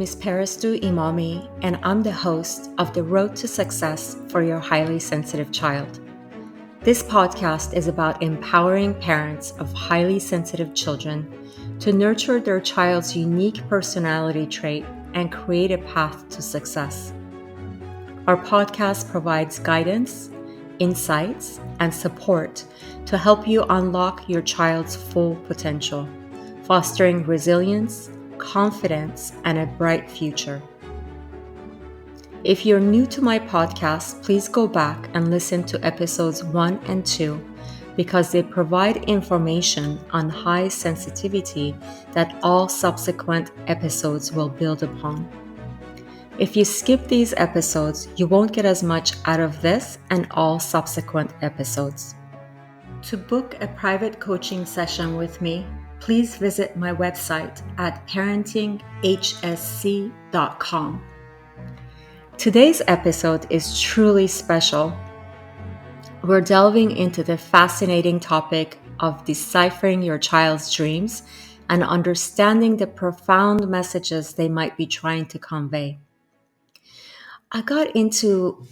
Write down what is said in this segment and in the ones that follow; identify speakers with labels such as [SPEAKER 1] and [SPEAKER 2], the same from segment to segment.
[SPEAKER 1] is Parastu Imami, and I'm the host of The Road to Success for Your Highly Sensitive Child. This podcast is about empowering parents of highly sensitive children to nurture their child's unique personality trait and create a path to success. Our podcast provides guidance, insights, and support to help you unlock your child's full potential, fostering resilience, confidence, and a bright future. If you're new to my podcast, please go back and listen to episodes 1 and 2 because they provide information on high sensitivity that all subsequent episodes will build upon. If you skip these episodes, you won't get as much out of this and all subsequent episodes. To book a private coaching session with me, please visit my website at parentinghsc.com. Today's episode is truly special. We're delving into the fascinating topic of deciphering your child's dreams and understanding the profound messages they might be trying to convey. I got into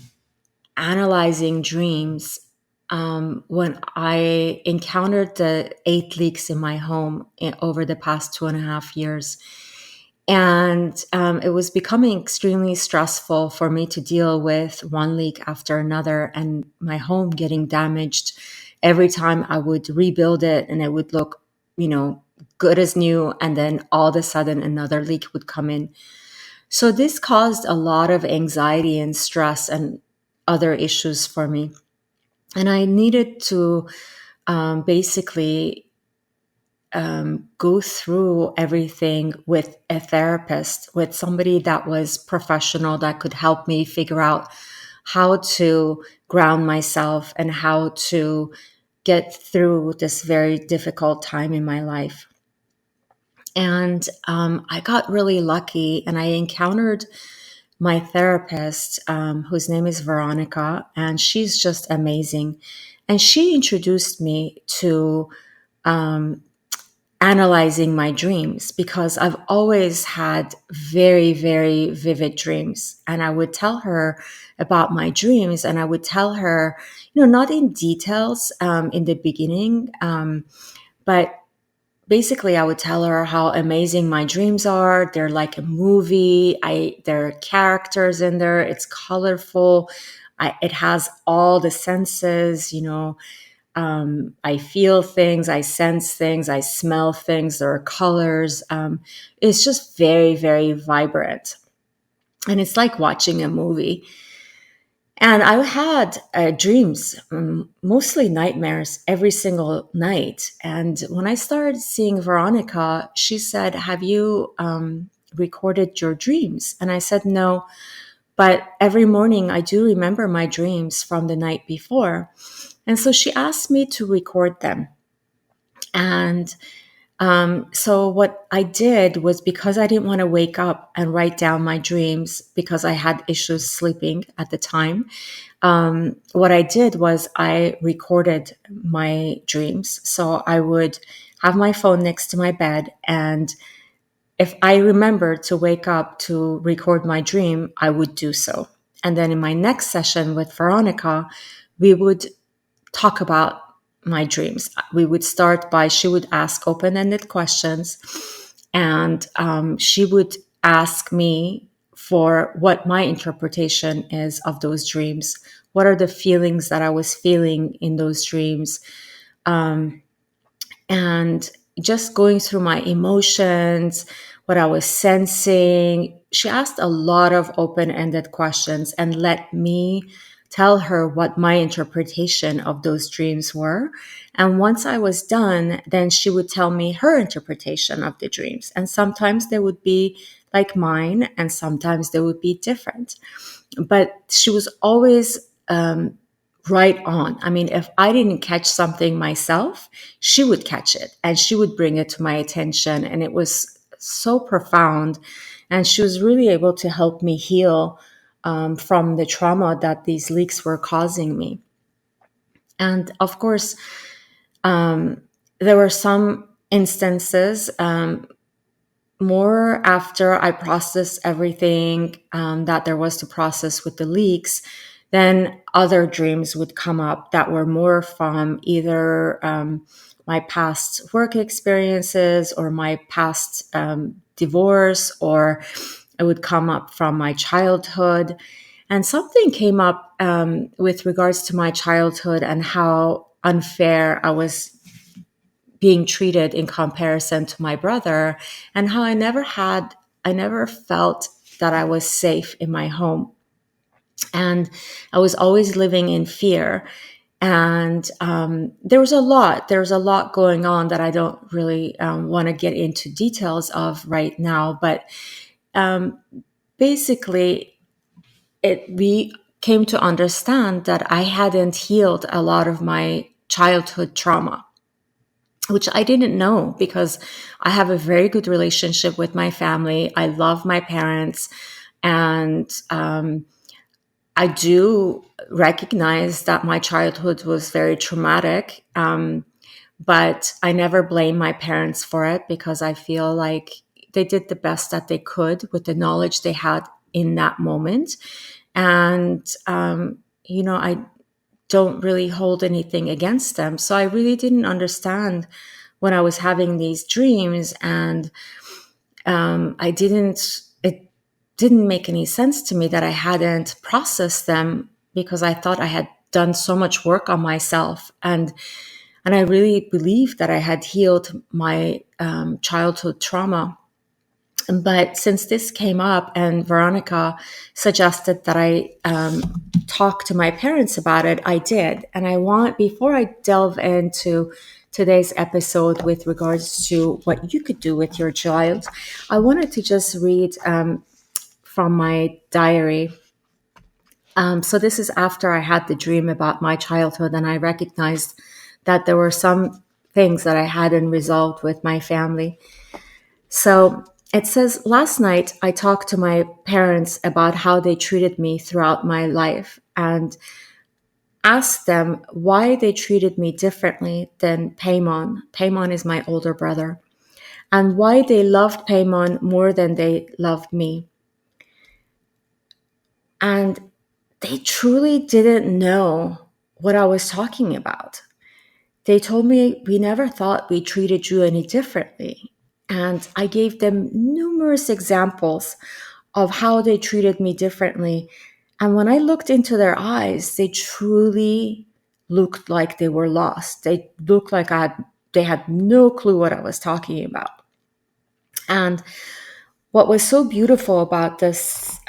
[SPEAKER 1] analyzing dreams when I encountered the 8 leaks in my home over the past 2.5 years. And it was becoming extremely stressful for me to deal with one leak after another and my home getting damaged every time I would rebuild it and it would look, good as new. And then all of a sudden another leak would come in. So this caused a lot of anxiety and stress and other issues for me. And I needed to basically go through everything with a therapist, with somebody that was professional that could help me figure out how to ground myself and how to get through this very difficult time in my life. And I got really lucky and I encountered my therapist, whose name is Veronica, and she's just amazing. And she introduced me to analyzing my dreams because I've always had very, very vivid dreams. And I would tell her about my dreams and I would tell her, not in details in the beginning, but basically I would tell her how amazing my dreams are. They're like a movie. There are characters in there. It's colorful. It has all the senses, I feel things, I sense things, I smell things, there are colors. It's just very, very vibrant. And it's like watching a movie. And I had dreams, mostly nightmares, every single night. And when I started seeing Veronica, she said, "Have you recorded your dreams?" And I said, "No, but every morning I do remember my dreams from the night before." And so she asked me to record them. And so what I did was, because I didn't want to wake up and write down my dreams because I had issues sleeping at the time, what I did was I recorded my dreams. So I would have my phone next to my bed, and if I remembered to wake up to record my dream, I would do so. And then in my next session with Veronica, we would talk about my dreams. We would start by, she would ask open-ended questions, and she would ask me for what my interpretation is of those dreams. What are the feelings that I was feeling in those dreams? And just going through my emotions, what I was sensing. She asked a lot of open-ended questions and let me tell her what my interpretation of those dreams were. And once I was done, then she would tell me her interpretation of the dreams. And sometimes they would be like mine, and sometimes they would be different. But she was always right on. I mean, if I didn't catch something myself, she would catch it and she would bring it to my attention. And it was so profound. And she was really able to help me heal from the trauma that these leaks were causing me. And of course, there were some instances, more after I processed everything that there was to process with the leaks, then other dreams would come up that were more from either my past work experiences or my past divorce, or it would come up from my childhood. And something came up with regards to my childhood and how unfair I was being treated in comparison to my brother, and how I never felt that I was safe in my home. And I was always living in fear. And there was a lot going on that I don't really want to get into details of right now. But um, basically, we came to understand that I hadn't healed a lot of my childhood trauma, which I didn't know, because I have a very good relationship with my family. I love my parents, and I do recognize that my childhood was very traumatic. But I never blame my parents for it, because I feel like they did the best that they could with the knowledge they had in that moment. And, I don't really hold anything against them. So I really didn't understand when I was having these dreams, and it didn't make any sense to me that I hadn't processed them, because I thought I had done so much work on myself. And I really believed that I had healed my childhood trauma. But since this came up and Veronica suggested that I talk to my parents about it, I did. And before I delve into today's episode with regards to what you could do with your child, I wanted to just read from my diary. So this is after I had the dream about my childhood, and I recognized that there were some things that I hadn't resolved with my family. So it says, last night I talked to my parents about how they treated me throughout my life, and asked them why they treated me differently than Paimon. Paimon is my older brother, and why they loved Paimon more than they loved me. And they truly didn't know what I was talking about. They told me, we never thought we treated you any differently. And I gave them numerous examples of how they treated me differently. And when I looked into their eyes, they truly looked like they were lost. They looked like they had no clue what I was talking about. And what was so beautiful about this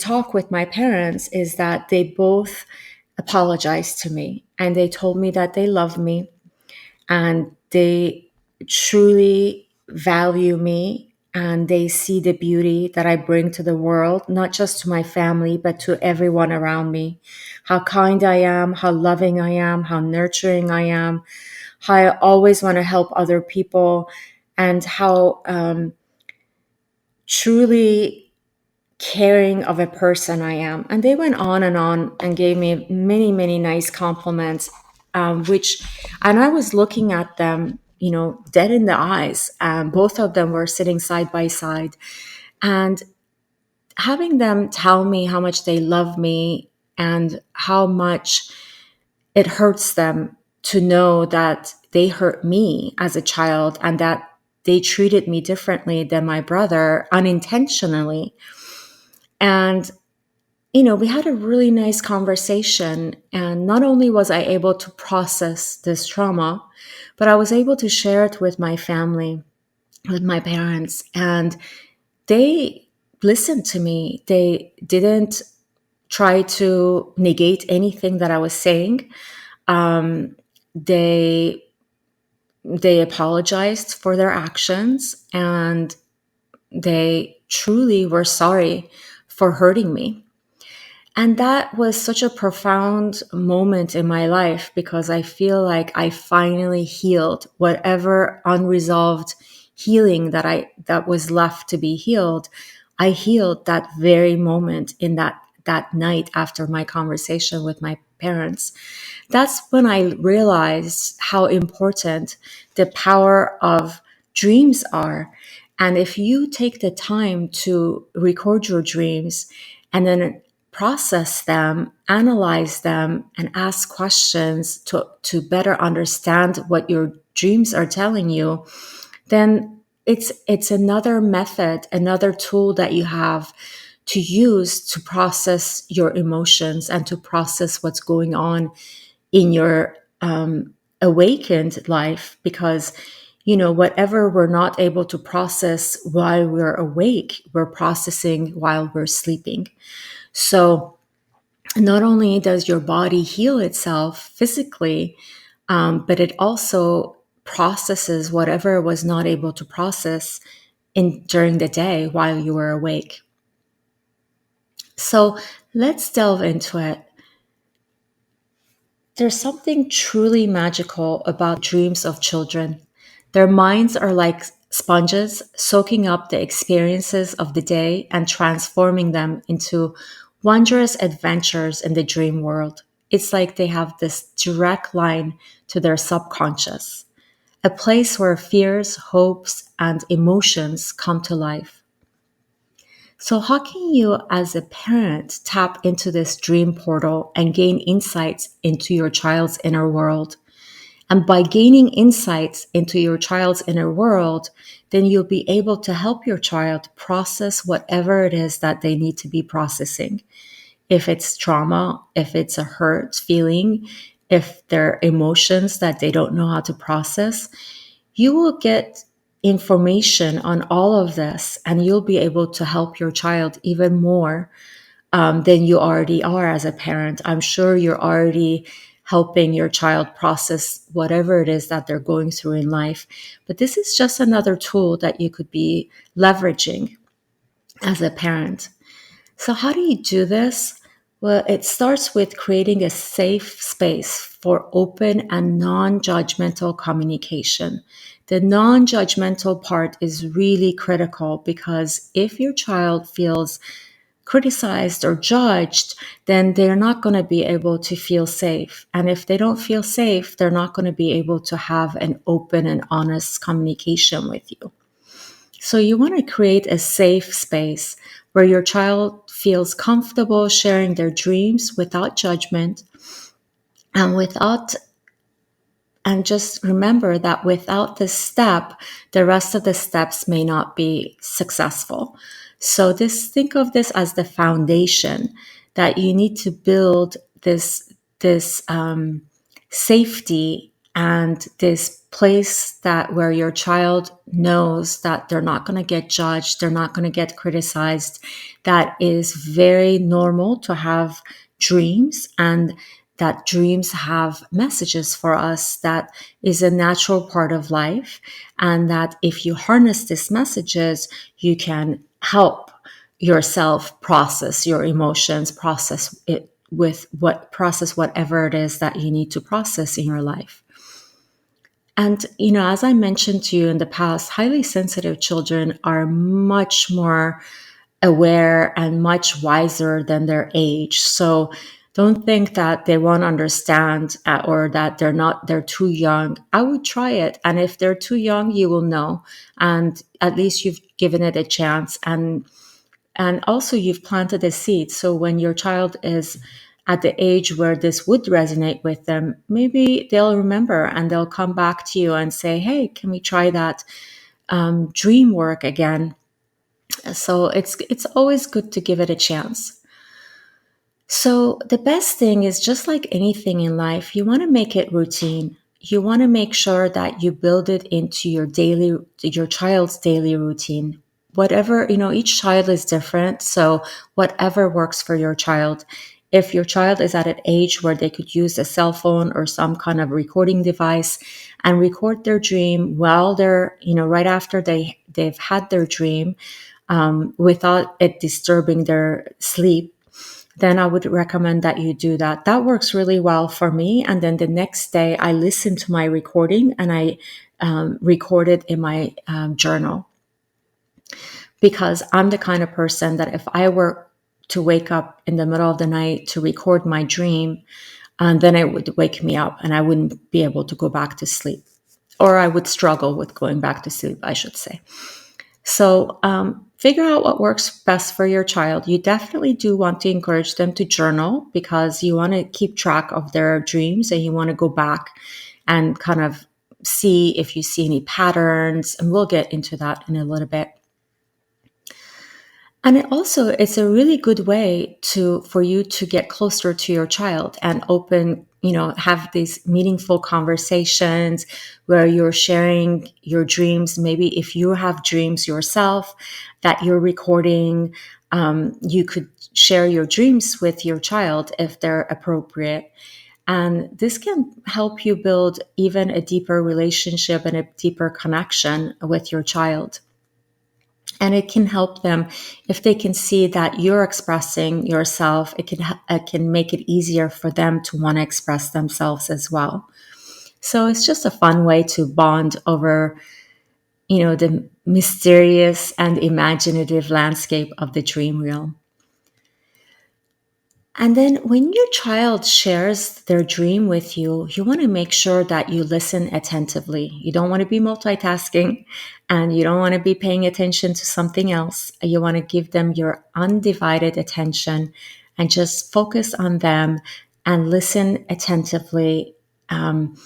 [SPEAKER 1] talk with my parents is that they both apologized to me, and they told me that they love me, and they truly value me, and they see the beauty that I bring to the world, not just to my family, but to everyone around me. How kind I am, how loving I am, how nurturing I am, how I always want to help other people, and how truly caring of a person I am. And they went on and gave me many, many nice compliments, and I was looking at them, dead in the eyes. Both of them were sitting side by side, and having them tell me how much they love me and how much it hurts them to know that they hurt me as a child, and that they treated me differently than my brother unintentionally. And we had a really nice conversation. And not only was I able to process this trauma, but I was able to share it with my family, with my parents. And they listened to me. They didn't try to negate anything that I was saying. They apologized for their actions, and they truly were sorry for hurting me. And that was such a profound moment in my life, because I feel like I finally healed whatever unresolved healing that was left to be healed. I healed that very moment in that night after my conversation with my parents. That's when I realized how important the power of dreams are. And if you take the time to record your dreams and then process them, analyze them, and ask questions to better understand what your dreams are telling you, then it's another method, another tool that you have to use to process your emotions and to process what's going on in your awakened life. Because whatever we're not able to process while we're awake, we're processing while we're sleeping. So not only does your body heal itself physically, but it also processes whatever it was not able to process in during the day while you were awake. So let's delve into it. There's something truly magical about dreams of children. Their minds are like sponges, soaking up the experiences of the day and transforming them into wondrous adventures in the dream world. It's like they have this direct line to their subconscious, a place where fears, hopes, and emotions come to life. So, how can you, as a parent, tap into this dream portal and gain insights into your child's inner world? And by gaining insights into your child's inner world, then you'll be able to help your child process whatever it is that they need to be processing. If it's trauma, if it's a hurt feeling, if they're emotions that they don't know how to process, you will get information on all of this and you'll be able to help your child even more than you already are as a parent. I'm sure you're already helping your child process whatever it is that they're going through in life. But this is just another tool that you could be leveraging as a parent. So, how do you do this? Well, it starts with creating a safe space for open and non judgmental communication. The non judgmental part is really critical because if your child feels criticized or judged, then they're not going to be able to feel safe. And if they don't feel safe, they're not going to be able to have an open and honest communication with you. So you want to create a safe space where your child feels comfortable sharing their dreams without judgment and without and just remember that without this step, the rest of the steps may not be successful. So think of this as the foundation that you need to build this safety and this place that where your child knows that they're not going to get judged, they're not going to get criticized. That is very normal to have dreams, and that dreams have messages for us that is a natural part of life, and that if you harness these messages, you can help yourself process your emotions, process whatever it is that you need to process in your life. And, as I mentioned to you in the past, highly sensitive children are much more aware and much wiser than their age. So don't think that they won't understand or that they're too young. I would try it. And if they're too young, you will know. And at least you've given it a chance. And also you've planted a seed. So when your child is at the age where this would resonate with them, maybe they'll remember and they'll come back to you and say, hey, can we try that dream work again? So it's always good to give it a chance. So the best thing is, just like anything in life, you want to make it routine. You want to make sure that you build it into your child's daily routine. Whatever, each child is different. So whatever works for your child. If your child is at an age where they could use a cell phone or some kind of recording device and record their dream while they're, right after they've had their dream, without it disturbing their sleep, then I would recommend that you do that. That works really well for me. And then the next day, I listen to my recording and I record it in my journal. Because I'm the kind of person that if I were to wake up in the middle of the night to record my dream, then it would wake me up and I wouldn't be able to go back to sleep. Or I would struggle with going back to sleep, I should say. So figure out what works best for your child. You definitely do want to encourage them to journal because you want to keep track of their dreams and you want to go back and kind of see if you see any patterns. And we'll get into that in a little bit. And it's a really good way for you to get closer to your child and have these meaningful conversations where you're sharing your dreams. Maybe if you have dreams yourself that you're recording, you could share your dreams with your child if they're appropriate. And this can help you build even a deeper relationship and a deeper connection with your child. And it can help them if they can see that you're expressing yourself. It can make it easier for them to want to express themselves as well. So it's just a fun way to bond over, the mysterious and imaginative landscape of the dream realm. And then when your child shares their dream with you, you want to make sure that you listen attentively. You don't want to be multitasking and you don't want to be paying attention to something else. You want to give them your undivided attention and just focus on them and listen attentively, and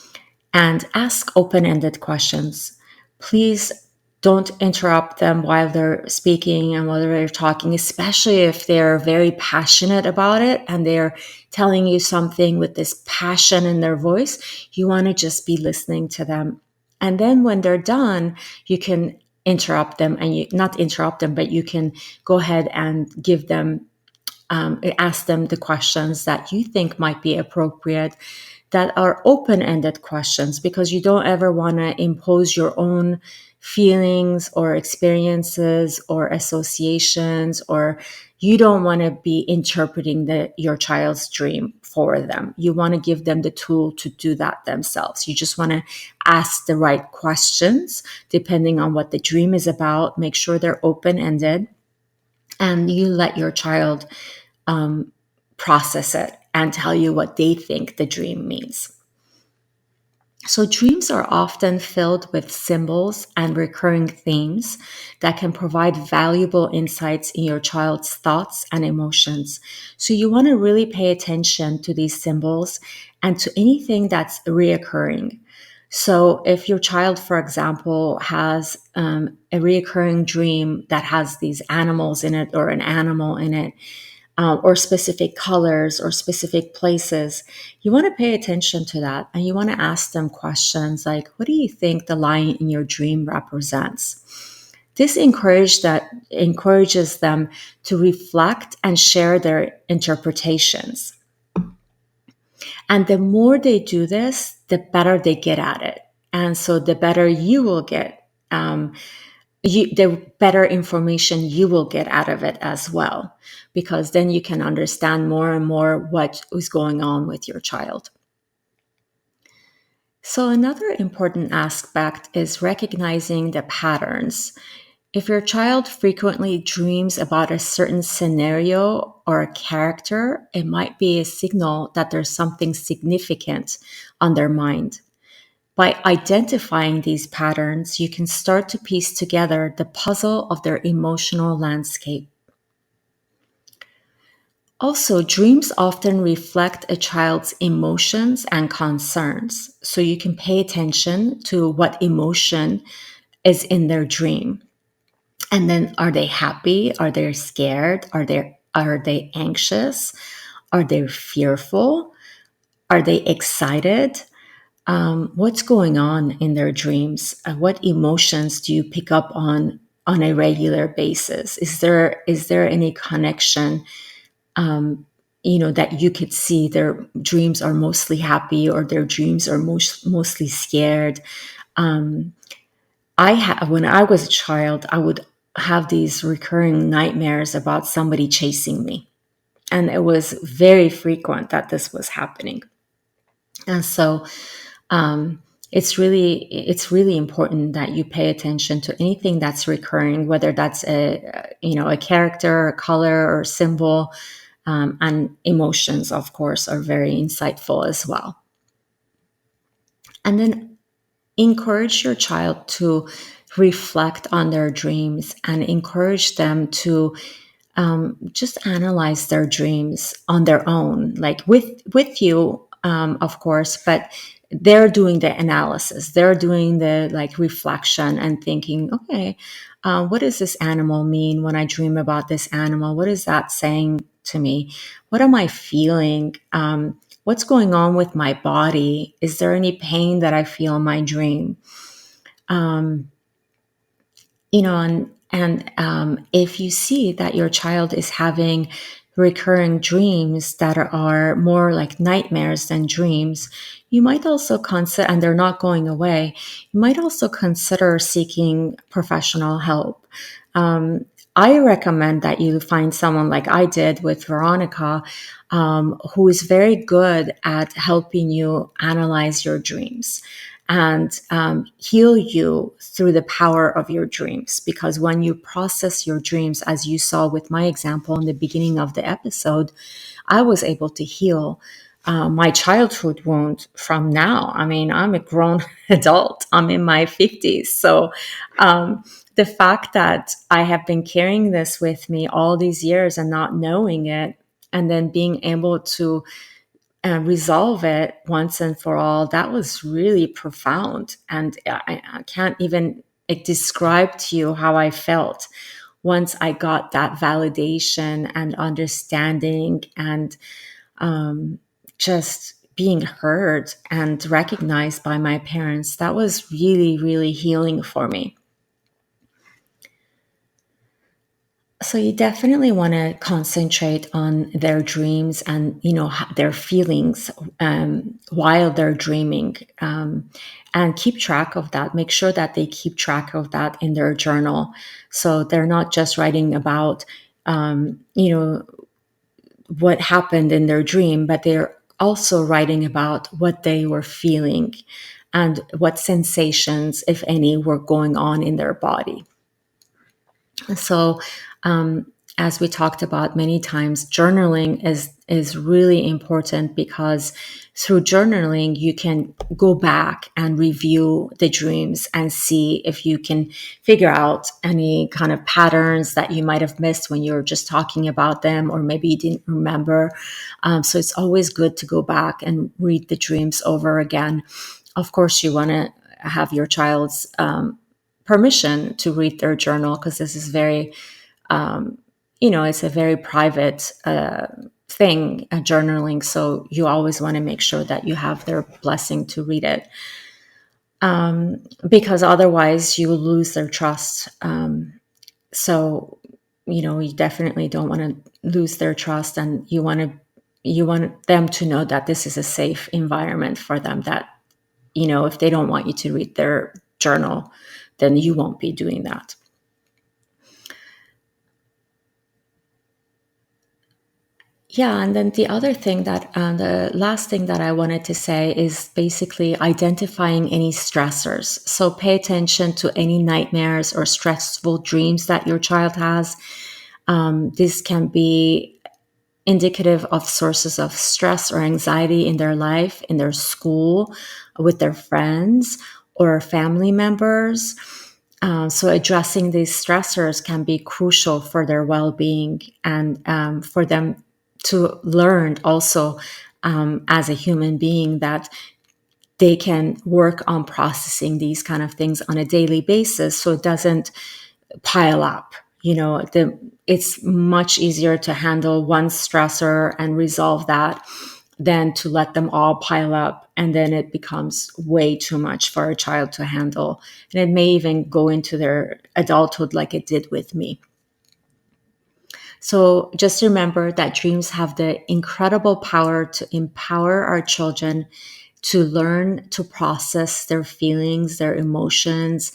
[SPEAKER 1] ask open ended questions. Please don't interrupt them while they're speaking and while they're talking, especially if they're very passionate about it and they're telling you something with this passion in their voice. You want to just be listening to them. And then when they're done, you can interrupt them and you not interrupt them, but you can go ahead and give them, ask them the questions that you think might be appropriate, that are open-ended questions, because you don't ever want to impose your own feelings or experiences or associations, or you don't want to be interpreting your child's dream for them. You want to give them the tool to do that themselves. You just want to ask the right questions depending on what the dream is about. Make sure they're open-ended and you let your child process it and tell you what they think the dream means. So, dreams are often filled with symbols and recurring themes that can provide valuable insights in your child's thoughts and emotions. So, you want to really pay attention to these symbols and to anything that's reoccurring. So, if your child, for example, has a reoccurring dream that has these animals in it or an animal in it, or specific colors or specific places, you want to pay attention to that and you want to ask them questions like, what do you think the lion in your dream represents? This encourages them to reflect and share their interpretations. And the more they do this, the better they get at it. And so the better you will get. The better information you will get out of it as well, because then you can understand more and more what is going on with your child. So another important aspect is recognizing the patterns. If your child frequently dreams about a certain scenario or a character, it might be a signal that there's something significant on their mind. By identifying these patterns, you can start to piece together the puzzle of their emotional landscape. Also, dreams often reflect a child's emotions and concerns, so you can pay attention to what emotion is in their dream. And then, are they happy? Are they scared? Are they anxious? Are they fearful? Are they excited? What's going on in their dreams? What emotions do you pick up on a regular basis? Is there any connection? That you could see their dreams are mostly happy or their dreams are mostly scared. When I was a child, I would have these recurring nightmares about somebody chasing me, and it was very frequent that this was happening. And so it's really important that you pay attention to anything that's recurring, whether that's a character, a color, or symbol, and emotions, of course, are very insightful as well. And then encourage your child to reflect on their dreams and encourage them to just analyze their dreams on their own, like with you, of course, but they're doing the analysis. They're doing the like reflection and thinking, okay, what does this animal mean when I dream about this animal? What is that saying to me? What am I feeling? What's going on with my body? Is there any pain that I feel in my dream? Um, and if you see that your child is having recurring dreams that are more like nightmares than dreams, you might also consider, and they're not going away, you might also consider seeking professional help. um, I recommend that you find someone like I did with Veronica, who is very good at helping you analyze your dreams and heal you through the power of your dreams. Because when you process your dreams, as you saw with my example in the beginning of the episode, I was able to heal my childhood wound from now. I mean, I'm a grown adult, I'm in my 50s. So the fact that I have been carrying this with me all these years and not knowing it, and then being able to resolve it once and for all, that was really profound. And I can't even describe to you how I felt once I got that validation and understanding, and just being heard and recognized by my parents. That was really, really healing for me. So you definitely want to concentrate on their dreams and their feelings while they're dreaming, and keep track of that. Make sure that they keep track of that in their journal, so they're not just writing about what happened in their dream, but they're also writing about what they were feeling and what sensations, if any, were going on in their body. So, as we talked about many times, journaling is really important, because through journaling you can go back and review the dreams and see if you can figure out any kind of patterns that you might have missed when you were just talking about them, or maybe you didn't remember. So it's always good to go back and read the dreams over again. Of course, you want to have your child's permission to read their journal, because this is very, it's a very private thing, journaling. So you always want to make sure that you have their blessing to read it, because otherwise you will lose their trust. So, you definitely don't want to lose their trust, and you want them to know that this is a safe environment for them, that if they don't want you to read their journal, then you won't be doing that. Yeah, and then the last thing that I wanted to say is basically identifying any stressors. So pay attention to any nightmares or stressful dreams that your child has. This can be indicative of sources of stress or anxiety in their life, in their school, with their friends or family members. So addressing these stressors can be crucial for their well-being, and for them to learn also, as a human being, that they can work on processing these kind of things on a daily basis, so it doesn't pile up. It's much easier to handle one stressor and resolve that than to let them all pile up, and then it becomes way too much for a child to handle, and it may even go into their adulthood like it did with me. So just remember that dreams have the incredible power to empower our children to learn to process their feelings, their emotions,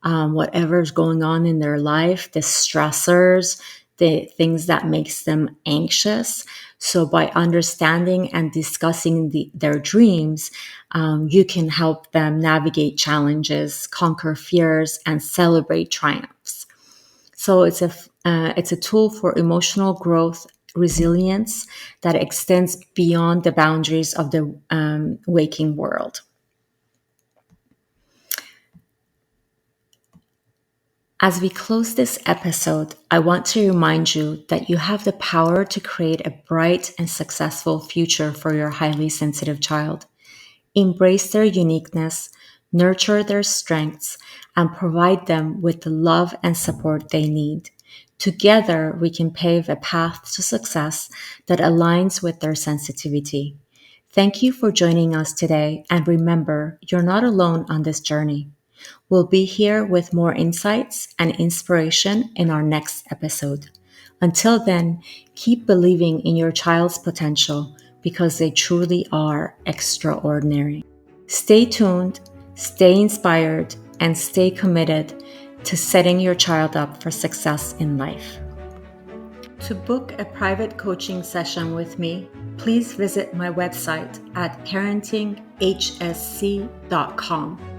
[SPEAKER 1] whatever's going on in their life, the stressors, the things that makes them anxious. So by understanding and discussing their dreams, you can help them navigate challenges, conquer fears, and celebrate triumphs. So it's a tool for emotional growth, resilience that extends beyond the boundaries of the waking world. As we close this episode, I want to remind you that you have the power to create a bright and successful future for your highly sensitive child. Embrace their uniqueness, nurture their strengths, and provide them with the love and support they need. Together, we can pave a path to success that aligns with their sensitivity. Thank you for joining us today, and remember, you're not alone on this journey. We'll be here with more insights and inspiration in our next episode. Until then, keep believing in your child's potential because they truly are extraordinary. Stay tuned, stay inspired, and stay committed to setting your child up for success in life. To book a private coaching session with me, please visit my website at parentinghsc.com.